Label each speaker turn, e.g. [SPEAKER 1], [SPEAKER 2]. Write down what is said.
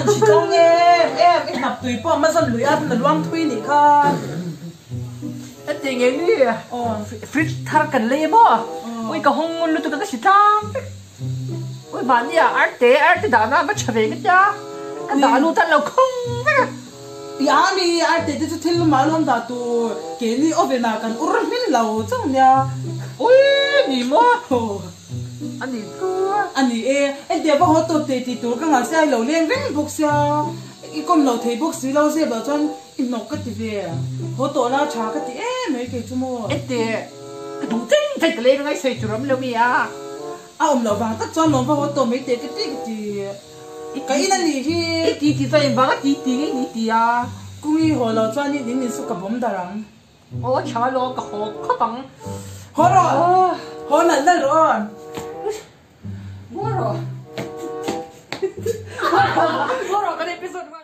[SPEAKER 1] anh chỉ trong em nạp tùy po mà dân lưỡi ăn là loang thui nị kha
[SPEAKER 2] anh tiền nghe đi fridge thar cần lấy bò ôi cái hông luôn tụi cái gì tam ôi bạn đi arte đã nó bắt chả về cái cha cái đã luôn thật là không
[SPEAKER 1] ya mi arte thì thil mà luôn đã tu cái ni oven à cần urut min lâu chẳng nha
[SPEAKER 2] ôi gì mà anh đi thua
[SPEAKER 1] anh đi em để bao hot tốt thì tu cái ngã xe lâu liền vẫn bốc xe cái con lâu thấy bốc xí lâu xe bảo cho im nọc cái gì về hot tốt là chả cái gì mấy cái chú mua
[SPEAKER 2] em để cái đủ tinh phải cái lên ngay xây chủ lắm luôn mi à
[SPEAKER 1] lâu vàng tất cho nó vào hot tốt mấy cái gì cái này thì
[SPEAKER 2] tí phải vắng tí cái à
[SPEAKER 1] cũng như hồi lâu cho những đến số cả bấm đà răng
[SPEAKER 2] ôi chả lo cái họ khó bằng
[SPEAKER 1] hồi rồi hồi là rồi
[SPEAKER 2] mua rồi